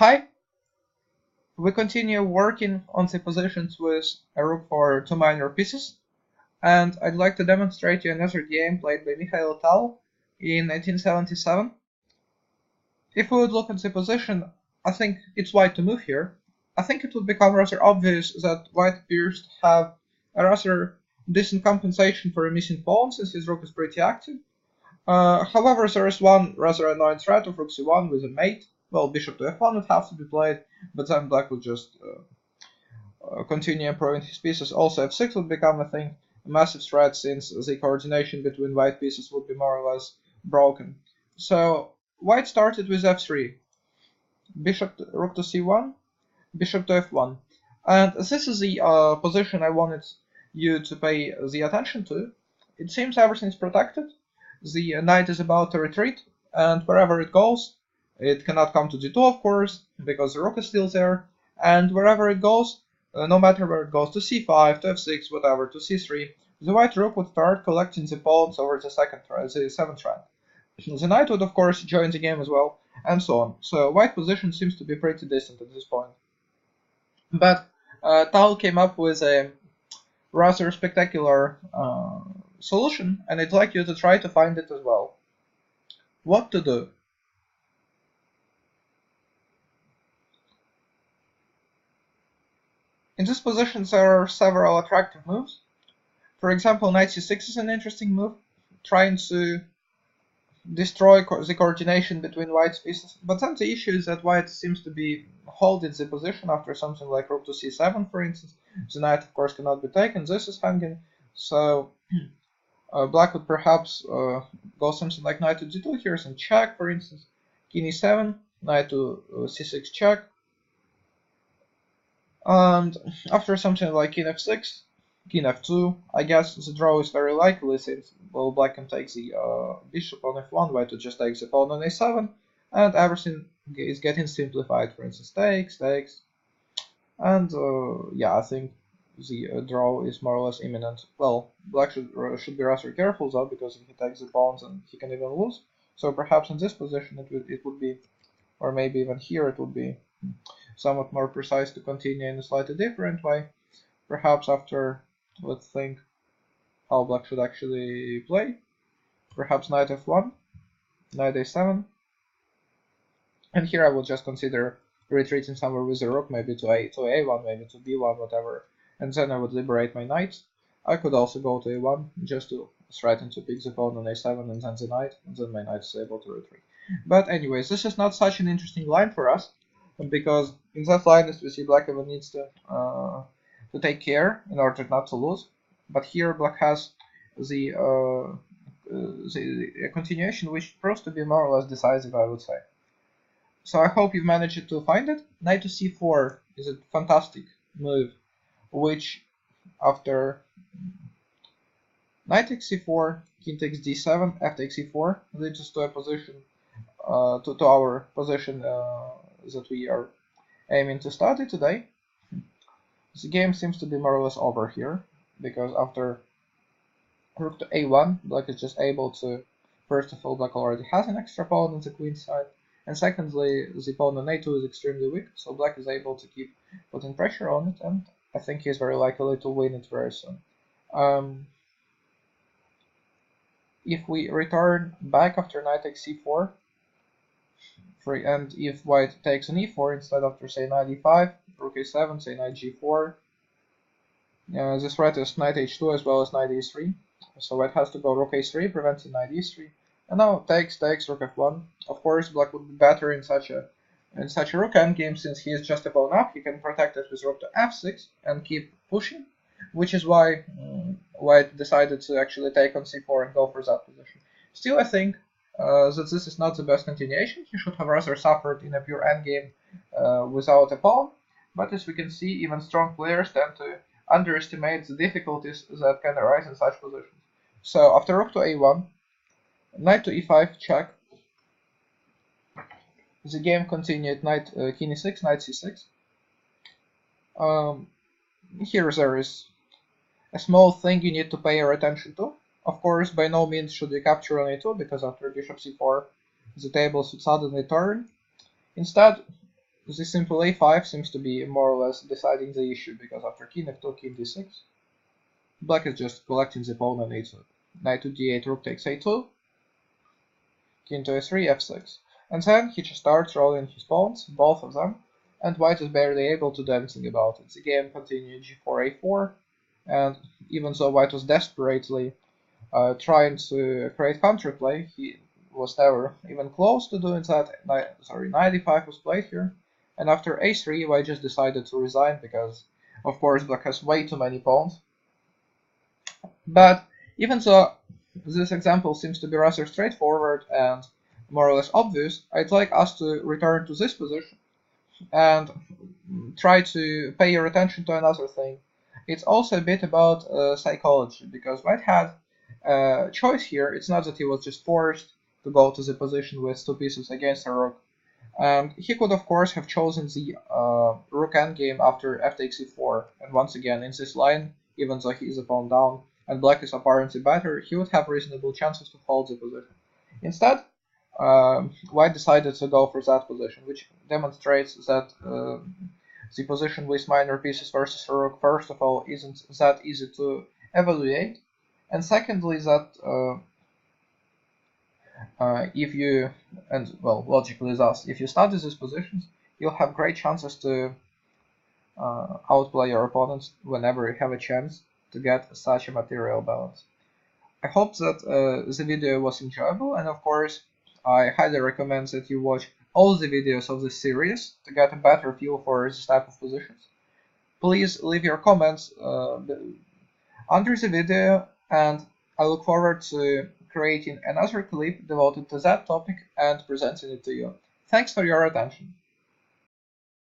Hi, we continue working on the positions with a rook for two minor pieces, and I'd like to demonstrate you another game played by Mikhail Tal in 1977. If we would look at the position, I think it's white to move here. I think it would become rather obvious that white appears to have a rather decent compensation for a missing pawn since his rook is pretty active. However, there is one rather annoying threat of rook c1 with a mate. Well, bishop to f1 would have to be played, but then black would just continue improving his pieces. Also, f6 would become, I think, a massive threat since the coordination between white pieces would be more or less broken. So, white started with f3, rook to c1, bishop to f1. And this is the position I wanted you to pay the attention to. It seems everything's protected. The knight is about to retreat, and wherever it goes, it cannot come to d2, of course, because the rook is still there, and wherever it goes, no matter where it goes, to c5, to f6, whatever, to c3, the white rook would start collecting the pawns over the seventh rank. The knight would, of course, join the game as well, and so on. So white position seems to be pretty decent at this point. But Tal came up with a rather spectacular solution, and I'd like you to try to find it as well. What to do? In this position, there are several attractive moves. For example, knight c6 is an interesting move, trying to destroy the coordination between white's pieces. But then the issue is that white seems to be holding the position after something like rook to c7, for instance. The knight, of course, cannot be taken. This is hanging, so black would perhaps go something like knight to d2. Here's some check, for instance. King e7, knight to c6 check. And after something like king f6, king f2, I guess the draw is very likely since well, black can take the bishop on f1, white to just take the pawn on a7, and everything is getting simplified. For instance, takes, and yeah, I think the draw is more or less imminent. Well, black should be rather careful though, because if he takes the pawns, and he can even lose. So perhaps in this position it would be, or maybe even here it would be somewhat more precise to continue in a slightly different way. Perhaps after, let's think how black should actually play. Perhaps knight f1, knight a7, and here I will just consider retreating somewhere with the rook, maybe to a1, maybe to b1, whatever, and then I would liberate my knights. I could also go to a1 just to threaten to pick the pawn on a7 and then the knight, and then my knight is able to retreat. But anyways, this is not such an interesting line for us, because in that line, as we see, black even needs to take care in order not to lose. But here, black has the continuation, which proves to be more or less decisive, I would say. So I hope you've managed to find it. Knight to c4 is a fantastic move, which after knight takes c4, king takes d7, f takes e4, leads us to a position, to our position that we are aiming to study today. The game seems to be more or less over here, because after rook to a1, black is just able to, first of all, black already has an extra pawn on the queen side, and secondly, the pawn on a2 is extremely weak, so black is able to keep putting pressure on it, and I think he is very likely to win it very soon. If we return back after knight takes c4, and if white takes an e4 instead after, say, knight e5, rook a7, say knight g4, this threat is knight h2 as well as knight e3, so white has to go rook a3, preventing knight e3, and now takes, rook f1. Of course, black would be better in such a rook endgame, since he is just a pawn up. He can protect it with rook to f6 and keep pushing, which is why white decided to actually take on c4 and go for that position. Still, I think that this is not the best continuation. He should have rather suffered in a pure endgame without a pawn, but as we can see, even strong players tend to underestimate the difficulties that can arise in such positions. So after rook to a1, knight to e5 check, the game continued knight king e6, knight c6. Here there is a small thing you need to pay your attention to. Of course, by no means should you capture on a2, because after bishop c4, the tables would suddenly turn. Instead, the simple a5 seems to be more or less deciding the issue, because after king f2, king d6, black is just collecting the pawn on a2. Knight to d8, rook takes a2, king to a3, f6. And then he just starts rolling his pawns, both of them, and white is barely able to do anything about it. The game continued g4, a4, and even though white was desperately trying to create counterplay, he was never even close to doing that. Knight e5 was played here, and after a3, white just decided to resign because, of course, black has way too many pawns. But even though this example seems to be rather straightforward and more or less obvious, I'd like us to return to this position and try to pay your attention to another thing. It's also a bit about psychology, because white had a choice here. It's not that he was just forced to go to the position with two pieces against a rook. He could, of course, have chosen the rook endgame after f takes e4, and once again, in this line, even though he is a pawn down and black is apparently better, he would have reasonable chances to hold the position. Instead, white decided to go for that position, which demonstrates that the position with minor pieces versus a rook, first of all, isn't that easy to evaluate, and secondly, that if you, and well, logically thus, if you study these positions, you'll have great chances to outplay your opponents whenever you have a chance to get such a material balance. I hope that the video was enjoyable, and of course, I highly recommend that you watch all the videos of this series to get a better feel for this type of positions. Please leave your comments under the video, and I look forward to creating another clip devoted to that topic and presenting it to you. Thanks for your attention.